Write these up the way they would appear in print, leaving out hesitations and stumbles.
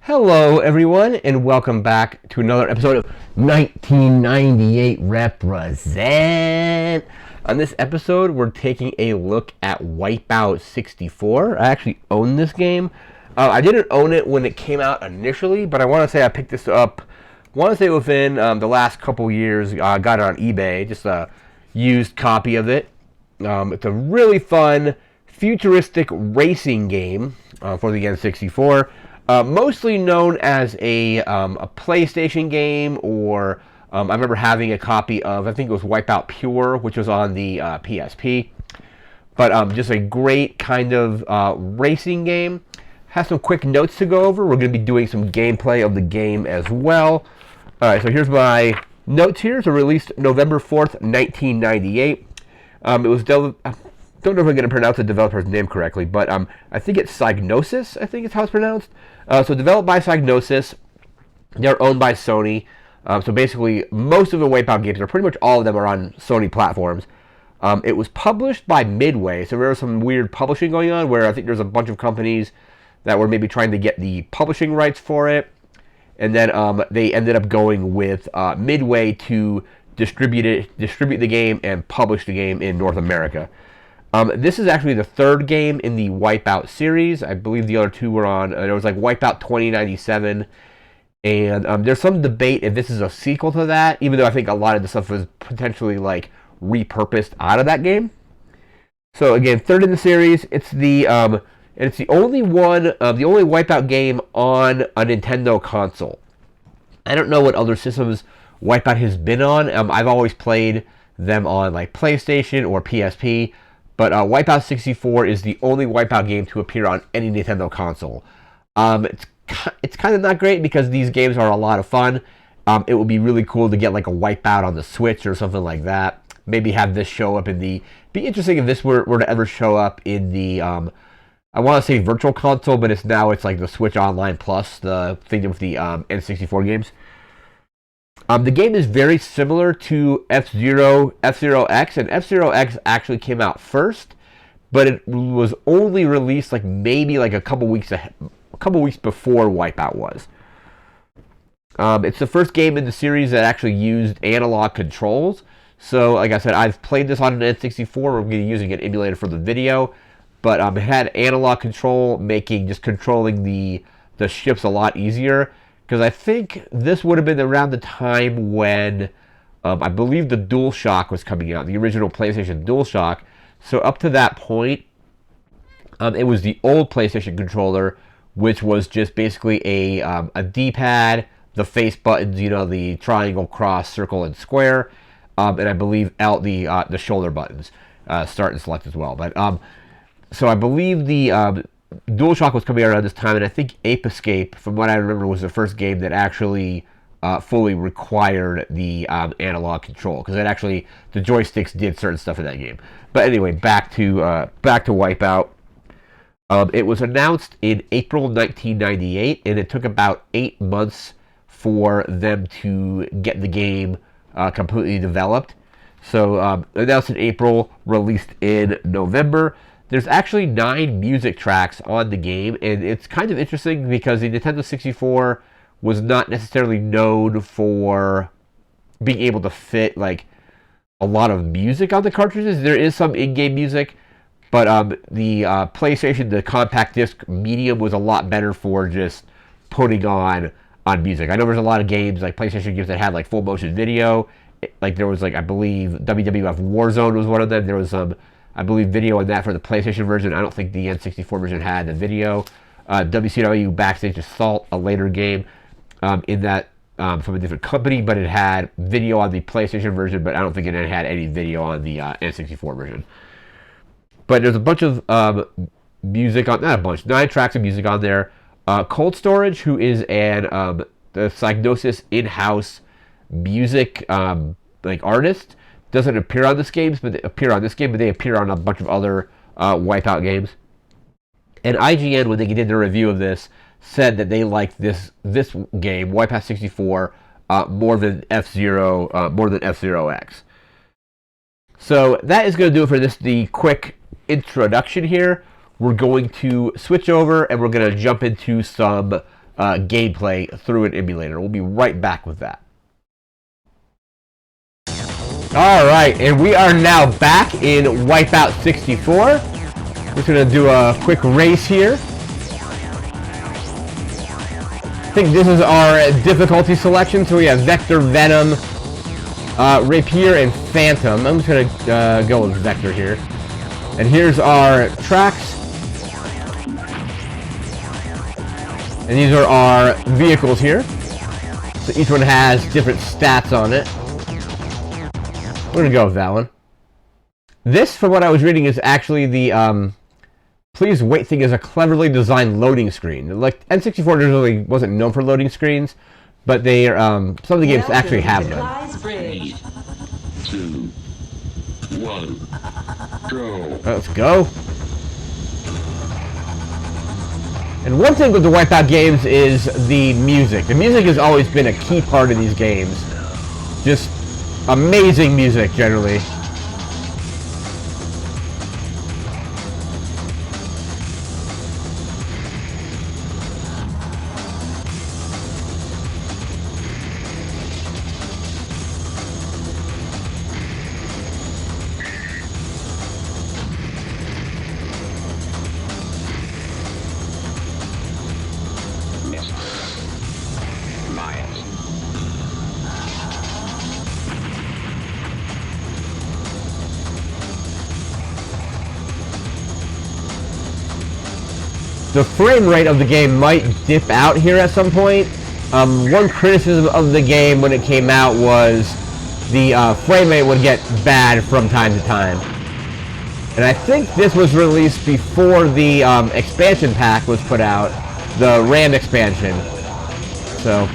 Hello, everyone, and welcome back to another episode of 1998 Represent. On this episode, we're taking a look at Wipeout 64. I actually own this game. I didn't own it when it came out initially, but I want to say I picked this up, I want to say within the last couple years. Got it on eBay, just a used copy of it. It's a really fun, futuristic racing game for the N64. Mostly known as a PlayStation game, or I remember having a copy of, I think it was Wipeout Pure, which was on the PSP. But just a great kind of racing game. Has some quick notes to go over. We're going to be doing some gameplay of the game as well. Alright, so here's my notes here. So released November 4th, 1998. It was don't know if I'm going to pronounce the developer's name correctly, but I think it's Psygnosis, I think is how it's pronounced. So developed by Psygnosis. They're owned by Sony. So basically, most of the Wipeout games, or pretty much all of them, are on Sony platforms. It was published by Midway, so there was some weird publishing going on, where I think there's a bunch of companies that were maybe trying to get the publishing rights for it. And then they ended up going with Midway to distribute the game, and publish the game in North America. This is actually the third game in the Wipeout series. I believe the other two were on. There was like Wipeout 2097, and there's some debate if this is a sequel to that, even though I think a lot of the stuff was potentially like repurposed out of that game. So again, third in the series. It's the only one, the only Wipeout game on a Nintendo console. I don't know what other systems Wipeout has been on. I've always played them on like PlayStation or PSP. But Wipeout 64 is the only Wipeout game to appear on any Nintendo console. It's kind of not great because these games are a lot of fun. It would be really cool to get like a Wipeout on the Switch or something like that. Maybe have this show up in the... Be interesting if this were to ever show up in the... I want to say Virtual Console, but it's like the Switch Online Plus, the thing with the N64 games. The game is very similar to F-Zero X, and F-Zero X actually came out first, but it was only released like maybe like a couple weeks before Wipeout was. It's the first game in the series that actually used analog controls. So, like I said, I've played this on an N64. We're going to be using an emulator for the video, but it had analog control, making just controlling the ships a lot easier. Because I think this would have been around the time when I believe the DualShock was coming out, the original PlayStation DualShock. So up to that point, it was the old PlayStation controller, which was just basically a D-pad, the face buttons, the triangle, cross, circle, and square, and I believe the shoulder buttons, start and select as well. But so I believe the DualShock was coming out around this time, and I think Ape Escape, from what I remember, was the first game that actually fully required the analog control, because the joysticks did certain stuff in that game. But anyway, back to Wipeout. It was announced in April 1998, and it took about 8 months for them to get the game completely developed. So announced in April, released in November. There's actually 9 music tracks on the game, and it's kind of interesting because the Nintendo 64 was not necessarily known for being able to fit like a lot of music on the cartridges. There is some in-game music, but the PlayStation, the compact disc medium, was a lot better for just putting on music. I know there's a lot of games, like PlayStation games, that had like full motion video. Like there was I believe WWF Warzone was one of them. There was some, I believe, video on that for the PlayStation version. I don't think the N64 version had the video. WCW Backstage Assault, a later game in that from a different company, but it had video on the PlayStation version, but I don't think it had any video on the N64 version. But there's a bunch of music on, not a bunch, 9 tracks of music on there. Cold Storage, who is the Psygnosis in-house music artist, doesn't appear on this game, but they appear on a bunch of other Wipeout games. And IGN, when they did their review of this, said that they liked this game, Wipeout 64, more than F-Zero X. So that is going to do it for the quick introduction here. We're going to switch over and we're going to jump into some gameplay through an emulator. We'll be right back with that. Alright, and we are now back in Wipeout 64. We're just going to do a quick race here. I think this is our difficulty selection. So we have Vector, Venom, Rapier, and Phantom. I'm just going to go with Vector here. And here's our tracks. And these are our vehicles here. So each one has different stats on it. We're going to go with that one. This, from what I was reading, is actually the please wait thing is a cleverly designed loading screen. Like, N64 really wasn't known for loading screens, but they some of the games actually have them. 3, 2, 1, go. Let's go. And one thing with the Wipeout games is the music. The music has always been a key part of these games. Just amazing music, generally. The frame rate of the game might dip out here at some point. One criticism of the game when it came out was the frame rate would get bad from time to time. And I think this was released before the expansion pack was put out, the RAM expansion. So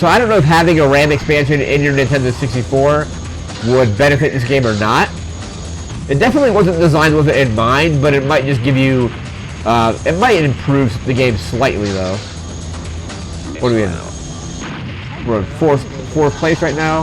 I don't know if having a RAM expansion in your Nintendo 64 would benefit this game or not. It definitely wasn't designed with it in mind, but it might just give you it might improve the game slightly, though. What do we know? We're in fourth place right now.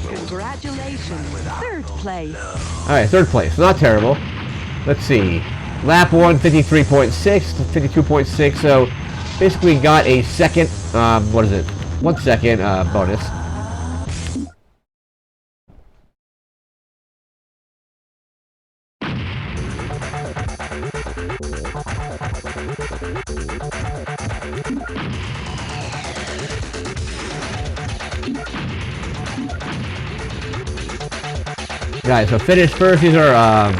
Congratulations, third place. All right, third place. Not terrible. Let's see. Lap 1, 53.6 to 52.6. So basically got a second, 1 second bonus. Guys, so finish first. These are,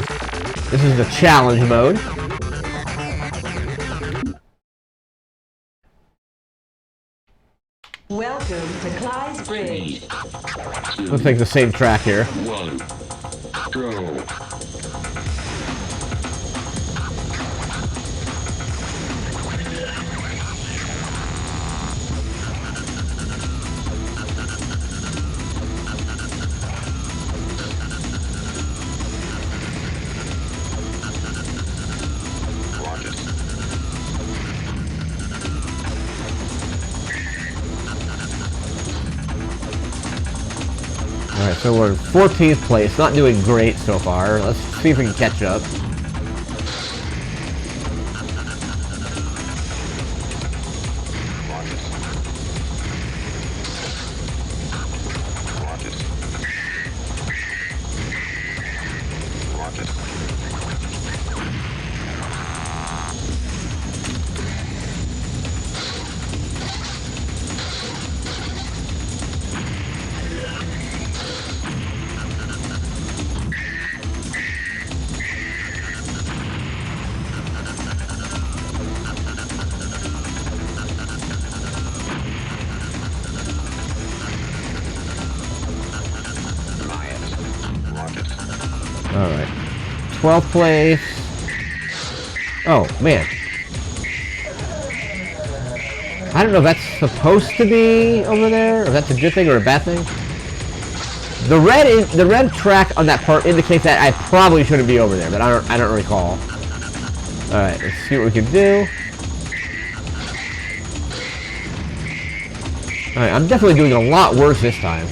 this is the challenge mode. Welcome to Clyde's Bridge. Looks like the same track here. 1, go. Alright, so we're in 14th place. Not doing great so far. Let's see if we can catch up. Alright. 12th place. Oh, man. I don't know if that's supposed to be over there, or if that's a good thing or a bad thing. The red track on that part indicates that I probably shouldn't be over there, but I don't recall. Alright, let's see what we can do. Alright, I'm definitely doing a lot worse this time.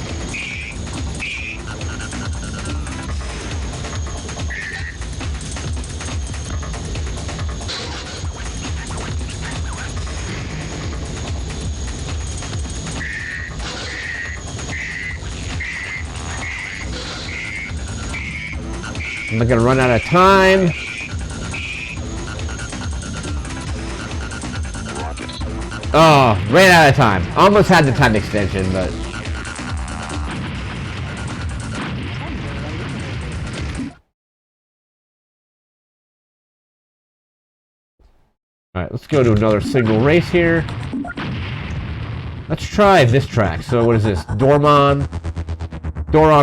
I'm not gonna run out of time. Oh, ran out of time. Almost had the time extension, but... Alright, let's go to another single race here. Let's try this track. So what is this? Doron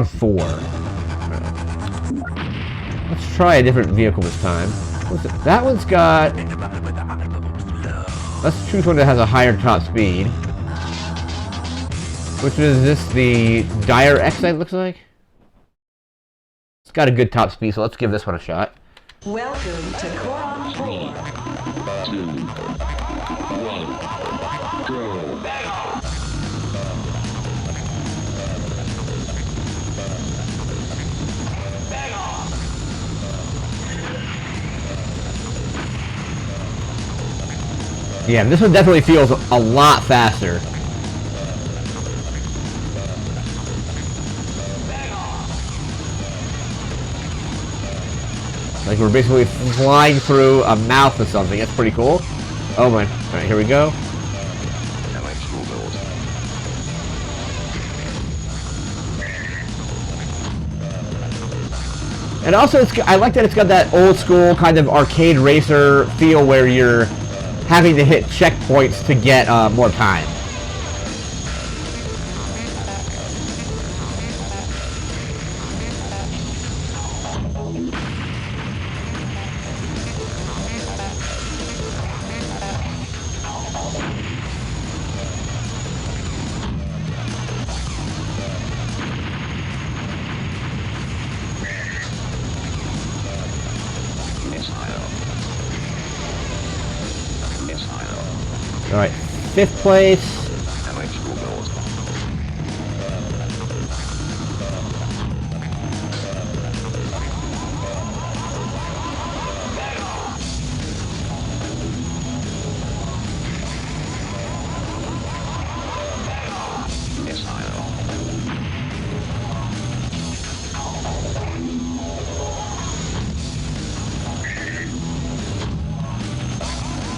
4. Right. Let's try a different vehicle this time. What's it? That one's got... Let's choose one that has a higher top speed. Which is this, the Dire X, it looks like? It's got a good top speed, so let's give this one a shot. Welcome to Coron 4. 2, 1, go. Yeah, this one definitely feels a lot faster. Like we're basically flying through a mouth or something. That's pretty cool. Oh my. Alright, here we go. And also, I like that it's got that old school kind of arcade racer feel where you're having to hit checkpoints to get more time. Alright, 5th place.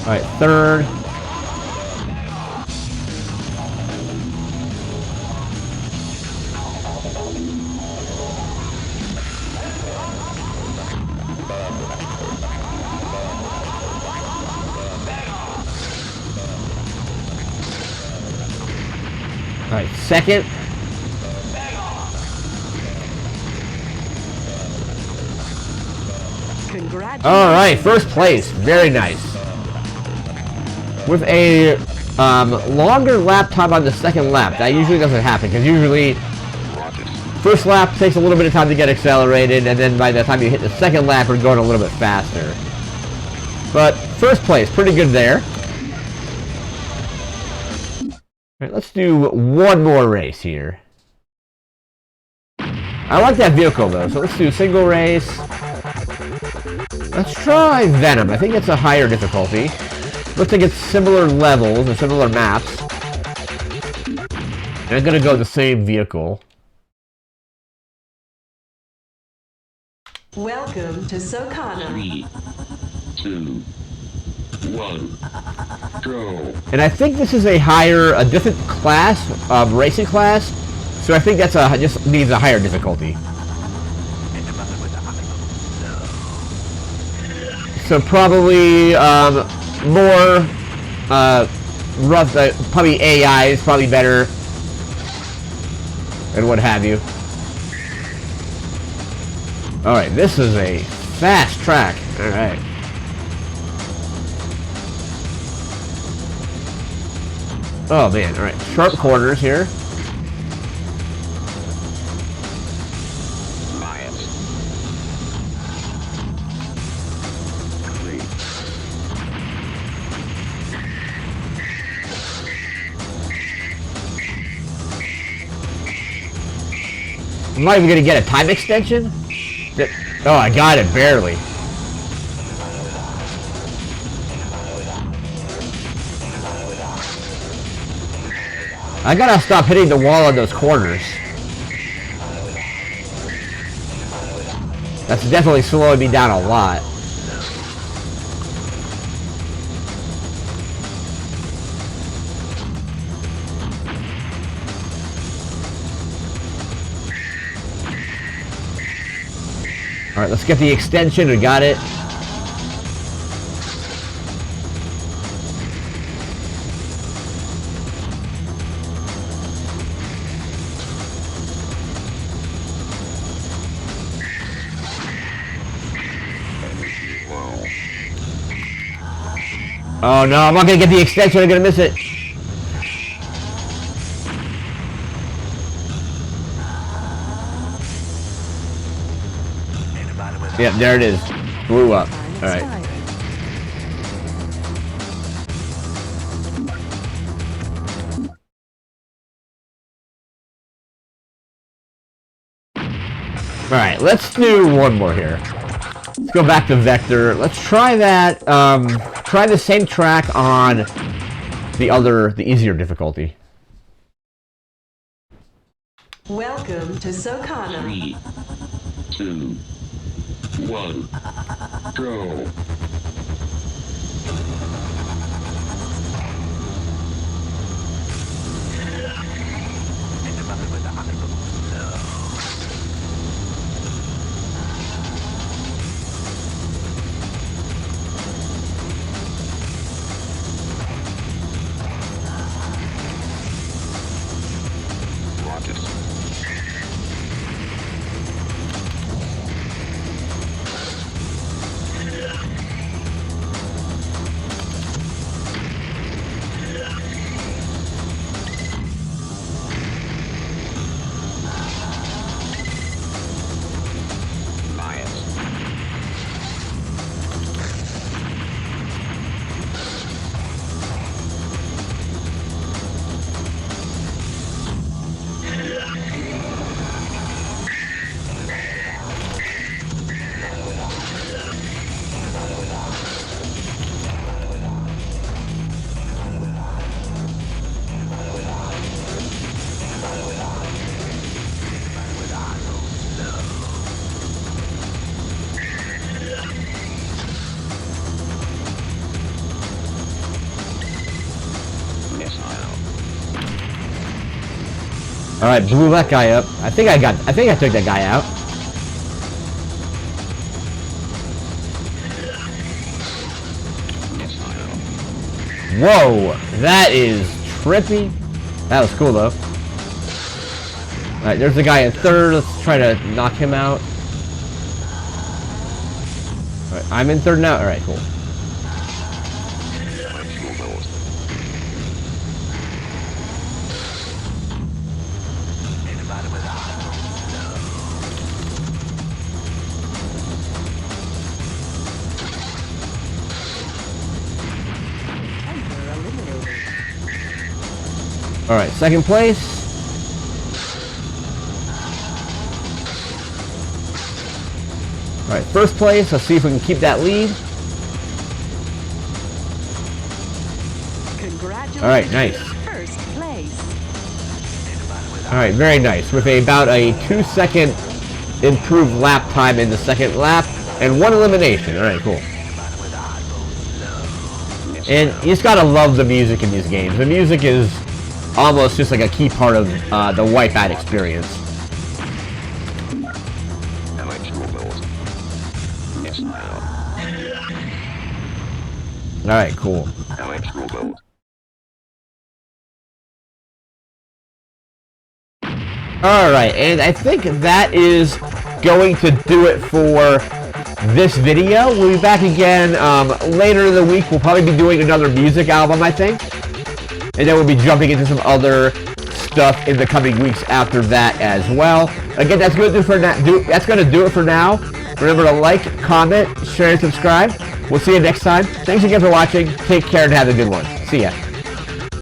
Alright, 3rd. Alright, 2nd. Congratulations. Alright, 1st place. Very nice. With a longer lap time on the 2nd lap. That usually doesn't happen, because usually 1st lap takes a little bit of time to get accelerated, and then by the time you hit the 2nd lap, we're going a little bit faster. But 1st place, pretty good there. Alright, let's do one more race here. I like that vehicle though, so let's do single race. Let's try Venom. I think it's a higher difficulty. Looks like it's similar levels or similar maps. And I'm gonna go the same vehicle. Welcome to Sokana. 3, 2, 1, go. And I think this is a different class, racing class. So I think that's just needs a higher difficulty. So probably more rough, probably AI is probably better, and what have you. Alright, this is a fast track. Alright. Oh man, alright. Sharp corners here. I'm not even gonna get a time extension? Oh, I got it, barely. I gotta stop hitting the wall on those corners. That's definitely slowing me down a lot. Alright, let's get the extension. We got it. Oh no, I'm not gonna get the extension, I'm gonna miss it. Yep, there it is. Blew up. Alright. Alright, let's do one more here. Let's go back to Vector. Let's try that, try the same track on the easier difficulty. Welcome to Sokana. 3, 2, 1, go. Alright, blew that guy up. I think I took that guy out. Whoa, that is trippy. That was cool though. Alright, there's the guy in third. Let's try to knock him out. Alright, I'm in third now. Alright, cool. Alright, second place. Alright, first place. Let's see if we can keep that lead. Alright, nice. First place. Alright, very nice. With about a 2-second improved lap time in the second lap and 1 elimination. Alright, cool. And you just gotta love the music in these games. The music is almost just like a key part of the Wipeout experience. Alright, cool. Alright, and I think that is going to do it for this video. We'll be back again later in the week. We'll probably be doing another music album, I think. And then we'll be jumping into some other stuff in the coming weeks after that as well. Again, that's going to do for now. That's going to do it for now. Remember to like, comment, share, and subscribe. We'll see you next time. Thanks again for watching. Take care and have a good one. See ya.